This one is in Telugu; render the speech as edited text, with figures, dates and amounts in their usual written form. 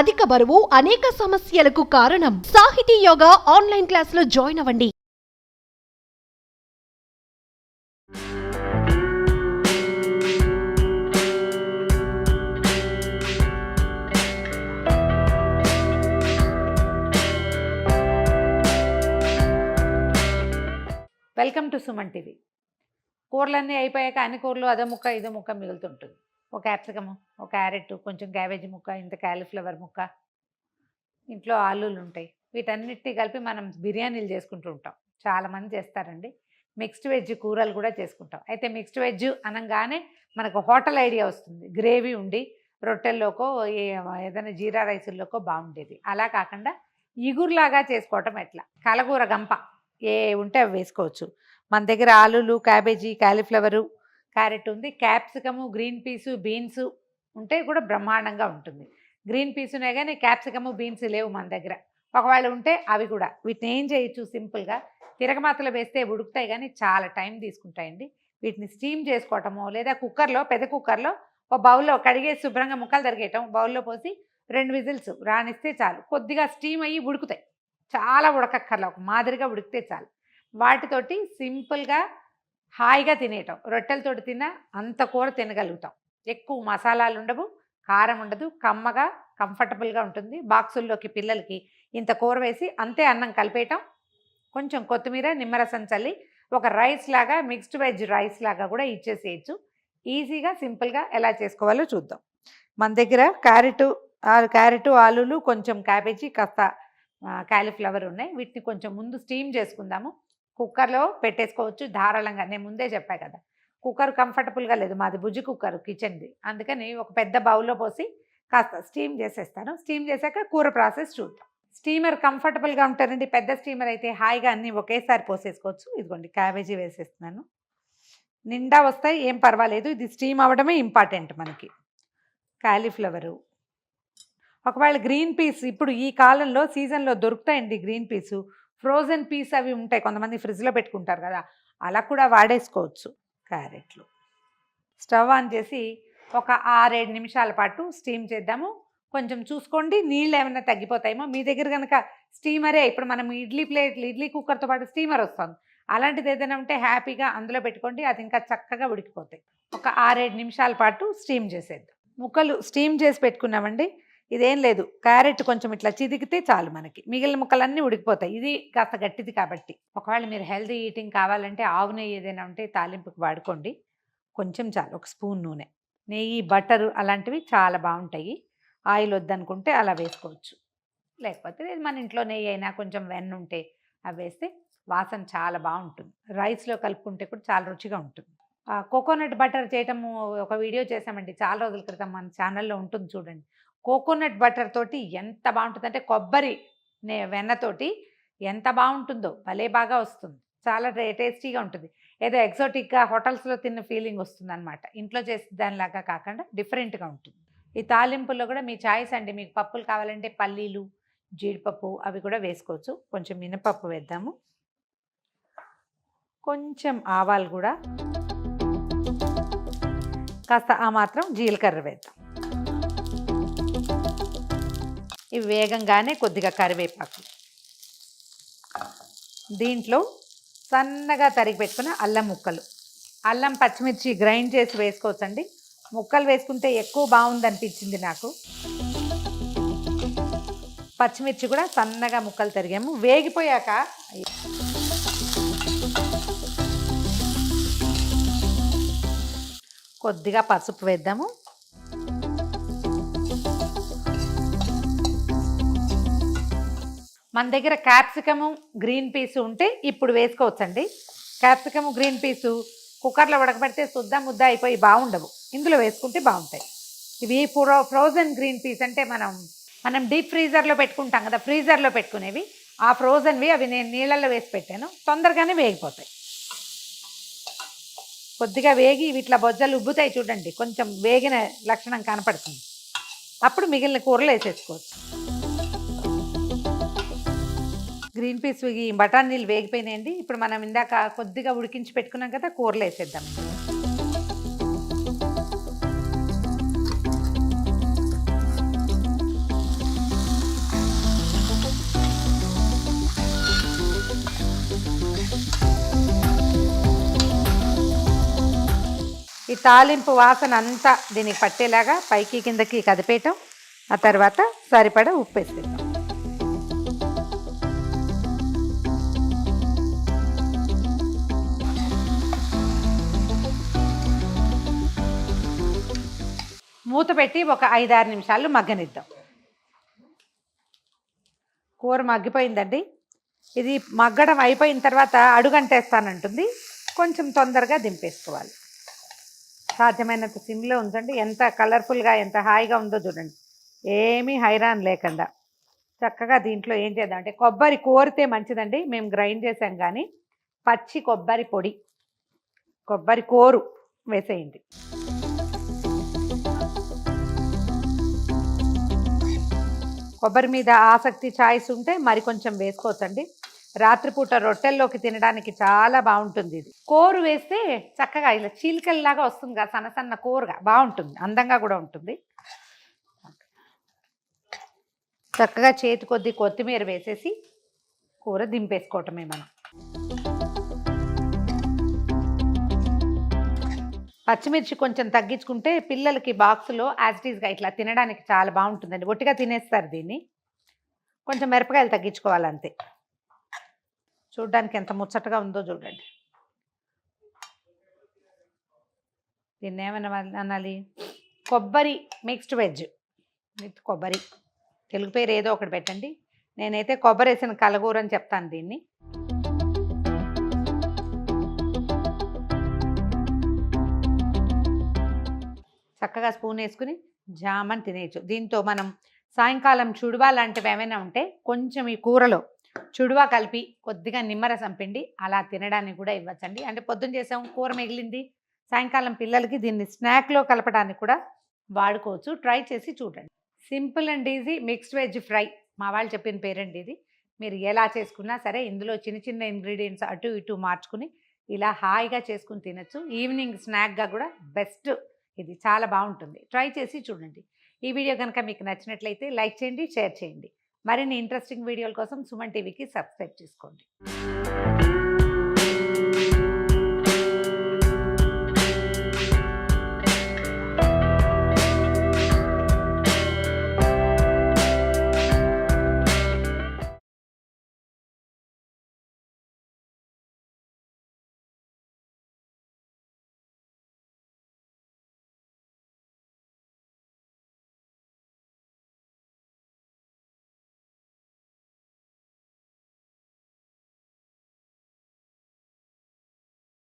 అధిక బరువు అనేక సమస్యలకు కారణం. సాహితీ యోగా ఆన్లైన్ క్లాసులో జాయిన్ అవ్వండి. Welcome to Suman TV. కూరలన్నీ అయిపోయాక అన్ని కూరలు అదో ముక్క ఇదో ముక్క మిగులుతుంటుంది. ఒక క్యాప్సికము, ఒక క్యారెట్, కొంచెం క్యాబేజీ ముక్క, ఇంత క్యాలీఫ్లవర్ ముక్క, ఇంట్లో ఆలూలు ఉంటాయి. వీటన్నిటిని కలిపి మనం బిర్యానీలు చేసుకుంటూ ఉంటాం. చాలామంది చేస్తారండి. మిక్స్డ్ వెజ్ కూరలు కూడా చేసుకుంటాం. అయితే మిక్స్డ్ వెజ్ అనగానే మనకు హోటల్ ఐడియా వస్తుంది. గ్రేవీ ఉండి రొట్టెల్లోకో ఏదైనా జీరా రైసుల్లోకో బాగుండేది. అలా కాకుండా ఇగురులాగా చేసుకోవటం ఎట్లా? కలగూర గంప ఏ ఉంటే అవి వేసుకోవచ్చు. మన దగ్గర ఆలూలు, క్యాబేజీ, కాలీఫ్లవరు, క్యారెట్ ఉంది. క్యాప్సికము, గ్రీన్ పీసు, బీన్స్ ఉంటే కూడా బ్రహ్మాండంగా ఉంటుంది. గ్రీన్ పీసునే కానీ క్యాప్సికము, బీన్స్ లేవు మన దగ్గర. ఒకవేళ ఉంటే అవి కూడా వీటిని ఏం చేయొచ్చు, సింపుల్గా తిరగమాతలో వేస్తే ఉడుకుతాయి కానీ చాలా టైం తీసుకుంటాయండి. వీటిని స్టీమ్ చేసుకోవటము, లేదా కుక్కర్లో, పెద్ద కుక్కర్లో ఒక బౌల్లో కడిగేసి శుభ్రంగా ముక్కలు తరిగేయటం, బౌల్లో పోసి 2 విజిల్స్ రానిస్తే చాలు. కొద్దిగా స్టీమ్ అయ్యి ఉడుకుతాయి. చాలా ఉడకక్కర్లా, ఒక మాదిరిగా ఉడికితే చాలు. వాటితోటి సింపుల్గా హాయిగా తినేయటం. రొట్టెలతోటి తిన్నా అంత కూర తినగలుగుతాం. ఎక్కువ మసాలాలు ఉండవు, కారం ఉండదు, కమ్మగా కంఫర్టబుల్గా ఉంటుంది. బాక్సుల్లోకి పిల్లలకి ఇంత కూర వేసి అంతే అన్నం కలిపేయటం, కొంచెం కొత్తిమీర, నిమ్మరసం చల్లి ఒక రైస్ లాగా, మిక్స్డ్ వెజ్ రైస్ లాగా కూడా ఇచ్చేసేయచ్చు. ఈజీగా సింపుల్గా ఎలా చేసుకోవాలో చూద్దాం. మన దగ్గర క్యారెట్, ఆలూలు, కొంచెం క్యాబేజీ, కాస్త కాలీఫ్లవర్ ఉన్నాయి. వీటిని కొంచెం ముందు స్టీమ్ చేసుకుందాము. కుక్కర్లో పెట్టేసుకోవచ్చు ధారాళంగా. నేను ముందే చెప్పా కదా, కుక్కర్ కంఫర్టబుల్గా లేదు, మాది బుజ్జి కుక్కర్ కిచెన్ది. అందుకని ఒక పెద్ద బౌల్లో పోసి కాస్త స్టీమ్ చేసేస్తాను. స్టీమ్ చేశాక కూర ప్రాసెస్ చూద్దాం. స్టీమర్ కంఫర్టబుల్గా ఉంటారండి. పెద్ద స్టీమర్ అయితే హాయిగా అన్నీ ఒకేసారి పోసేసుకోవచ్చు. ఇదిగోండి క్యాబేజీ వేసేస్తున్నాను. నిండా వస్తాయి, ఏం పర్వాలేదు. ఇది స్టీమ్ అవ్వడమే ఇంపార్టెంట్ మనకి. కాలీఫ్లవరు, ఒకవేళ గ్రీన్ పీస్ ఇప్పుడు ఈ కాలంలో సీజన్లో దొరుకుతాయండి. గ్రీన్ పీసు, ఫ్రోజన్ పీస్ అవి ఉంటాయి, కొంతమంది ఫ్రిడ్జ్లో పెట్టుకుంటారు కదా, అలా కూడా వాడేసుకోవచ్చు. క్యారెట్లు స్టవ్ ఆన్ చేసి ఒక 6-7 నిమిషాల పాటు స్టీమ్ చేద్దాము. కొంచెం చూసుకోండి, నీళ్ళు ఏమైనా తగ్గిపోతాయేమో. మీ దగ్గర కనుక స్టీమరే, ఇప్పుడు మనం ఇడ్లీ కుక్కర్తో పాటు స్టీమర్ వస్తుంది, అలాంటిది ఏదైనా ఉంటే హ్యాపీగా అందులో పెట్టుకోండి. అది ఇంకా చక్కగా ఉడికిపోతాయి. ఒక 6-7 నిమిషాల పాటు స్టీమ్ చేసేద్దాం. ముక్కలు స్టీమ్ చేసి పెట్టుకున్నామండి. ఇదేం లేదు, క్యారెట్ కొంచెం ఇట్లా చిదికితే చాలు, మనకి మిగిలిన ముక్కలన్నీ ఉడికిపోతాయి. ఇది కాస్త గట్టిది కాబట్టి. ఒకవేళ మీరు హెల్తీ ఈటింగ్ కావాలంటే ఆవు నెయ్యి ఏదైనా ఉంటే తాలింపుకి వాడుకోండి. కొంచెం చాలు, ఒక స్పూన్ నూనె, నెయ్యి, బటరు అలాంటివి చాలా బాగుంటాయి. ఆయిల్ వద్దనుకుంటే అలా వేసుకోవచ్చు. లేకపోతే మన ఇంట్లో నెయ్యి అయినా కొంచెం వెన్న ఉంటే అవి వేస్తే వాసన చాలా బాగుంటుంది. రైస్లో కలుపుకుంటే కూడా చాలా రుచిగా ఉంటుంది. కోకోనట్ బటర్ చేయటము ఒక వీడియో చేసామండి చాలా రోజుల క్రితం, మన ఛానల్లో ఉంటుంది చూడండి. కోకోనట్ బటర్ తోటి ఎంత బాగుంటుందంటే, కొబ్బరి వెన్నతోటి ఎంత బాగుంటుందో, భలే బాగా వస్తుంది. చాలా టేస్టీగా ఉంటుంది. ఏదో ఎగ్జాటిక్గా హోటల్స్లో తిన్న ఫీలింగ్ వస్తుంది అనమాట. ఇంట్లో చేసే దానిలాగా కాకుండా డిఫరెంట్గా ఉంటుంది. ఈ తాలింపుల్లో కూడా మీ చాయిస్ అండి. మీకు పప్పులు కావాలంటే పల్లీలు, జీడిపప్పు అవి కూడా వేసుకోవచ్చు. కొంచెం మినపప్పు వేద్దాము, కొంచెం ఆవాలు కూడా, కాస్త ఆ మాత్రం జీలకర్ర వేద్దాం. ఇవి వేగంగానే కొద్దిగా కరివేపాకు, దీంట్లో సన్నగా తరిగి పెట్టుకున్న అల్లం ముక్కలు, అల్లం పచ్చిమిర్చి గ్రైండ్ చేసి వేసుకోవచ్చండి. ముక్కలు వేసుకుంటే ఎక్కువ బాగుందనిపించింది నాకు. పచ్చిమిర్చి కూడా సన్నగా ముక్కలు తరిగాము. వేగిపోయాక కొద్దిగా పసుపు వేద్దాము. మన దగ్గర క్యాప్సికము, గ్రీన్ పీసు ఉంటే ఇప్పుడు వేసుకోవచ్చండి. క్యాప్సికము, గ్రీన్ పీసు కుక్కర్లో ఉడకబెడితే ముద్ద అయిపోయి బాగుండవు, ఇందులో వేసుకుంటే బాగుంటాయి. ఇవి ఫ్రోజన్ గ్రీన్ పీస్ అంటే మనం డీప్ ఫ్రీజర్లో పెట్టుకుంటాం కదా, ఫ్రీజర్లో పెట్టుకునేవి, ఆ ఫ్రోజన్వి. అవి నేను నీళ్ళల్లో వేసి పెట్టాను, తొందరగానే వేగిపోతాయి. కొద్దిగా వేగి వీటిలో బొజ్జలు ఉబ్బుతాయి చూడండి, కొంచెం వేగిన లక్షణం కనపడుతుంది. అప్పుడు మిగిలిన కూరలు వేసేసుకోవచ్చు. గ్రీన్ పీస్ బఠానీలు వేగిపోయినాయండి. ఇప్పుడు మనం ఇందాక కొద్దిగా ఉడికించి పెట్టుకున్నాం కదా, కూరలు వేసేద్దాం. ఈ తాలింపు వాసన అంతా దీనికి పట్టేలాగా పైకి కిందకి కదిపేయటం. ఆ తర్వాత సరిపడా ఉప్పు వేసేద్దాం. మూత పెట్టి ఒక 5-6 నిమిషాలు మగ్గనిద్దాం. కూర మగ్గిపోయిందండి. ఇది మగ్గడం అయిపోయిన తర్వాత అడుగంటేస్తానంటుంది. కొంచెం తొందరగా దింపేసుకోవాలి. సాధ్యమైనంత సిమ్లో ఉంచండి. ఎంత కలర్ఫుల్గా ఎంత హాయిగా ఉందో చూడండి. ఏమీ హైరాన్ లేకుండా చక్కగా దీంట్లో ఏం చేద్దాం అంటే కొబ్బరి కోరితే మంచిదండి. మేము గ్రైండ్ చేసాం కానీ పచ్చి కొబ్బరి పొడి, కొబ్బరి కోరు వేసేయండి. కొబ్బరి మీద ఆసక్తి చాయిస్ ఉంటే మరి కొంచెం వేసుకోవచ్చండి. రాత్రిపూట రొట్టెల్లోకి తినడానికి చాలా బాగుంటుంది. ఇది కోరు వేస్తే చక్కగా ఇలా చీలికల్లాగా వస్తుంది కదా, సన్న సన్న కూరగా బాగుంటుంది, అందంగా కూడా ఉంటుంది. చక్కగా చేతి కొద్ది కొత్తిమీర వేసేసి కూర దింపేసుకోవటమే మనం. పచ్చిమిర్చి కొంచెం తగ్గించుకుంటే పిల్లలకి బాక్సులో యాజిటీస్గా ఇట్లా తినడానికి చాలా బాగుంటుందండి. ఒట్టిగా తినేస్తారు దీన్ని. కొంచెం మిరపకాయలు తగ్గించుకోవాలంతే. చూడ్డానికి ఎంత ముచ్చటగా ఉందో చూడండి. దీన్ని ఏమన్నా అనాలి, కొబ్బరి మిక్స్డ్ వెజ్ విత్ కొబ్బరి. తెలుగు పేరు ఏదో ఒకటి పెట్టండి. నేనైతే కొబ్బరి వేసిన కలగూర అని చెప్తాను దీన్ని. చక్కగా స్పూన్ వేసుకుని జామని తినేయచ్చు. దీంతో మనం సాయంకాలం చుడువా లాంటివి ఏమైనా ఉంటే కొంచెం ఈ కూరలో చుడువా కలిపి కొద్దిగా నిమ్మరసం పిండి అలా తినడానికి కూడా ఇవ్వచ్చండి. అంటే పొద్దున్న చేసాం, కూర మిగిలింది, సాయంకాలం పిల్లలకి దీన్ని స్నాక్లో కలపడానికి కూడా వాడుకోవచ్చు. ట్రై చేసి చూడండి. Simple and easy mixed veg fry. మా వాళ్ళు చెప్పిన పేరండి ఇది. మీరు ఎలా చేసుకున్నా సరే ఇందులో చిన్న చిన్న ఇంగ్రీడియంట్స్ అటు ఇటు మార్చుకుని ఇలా హాయిగా చేసుకుని తినచ్చు. ఈవినింగ్ స్నాక్గా కూడా బెస్ట్. ఇది చాలా బాగుంటుంది. ట్రై చేసి చూడండి. ఈ వీడియో కనుక మీకు నచ్చినట్లయితే లైక్ చేయండి, షేర్ చేయండి. మరిన్ని ఇంట్రెస్టింగ్ వీడియోల కోసం సుమన్ టీవీకి సబ్స్క్రైబ్ చేసుకోండి.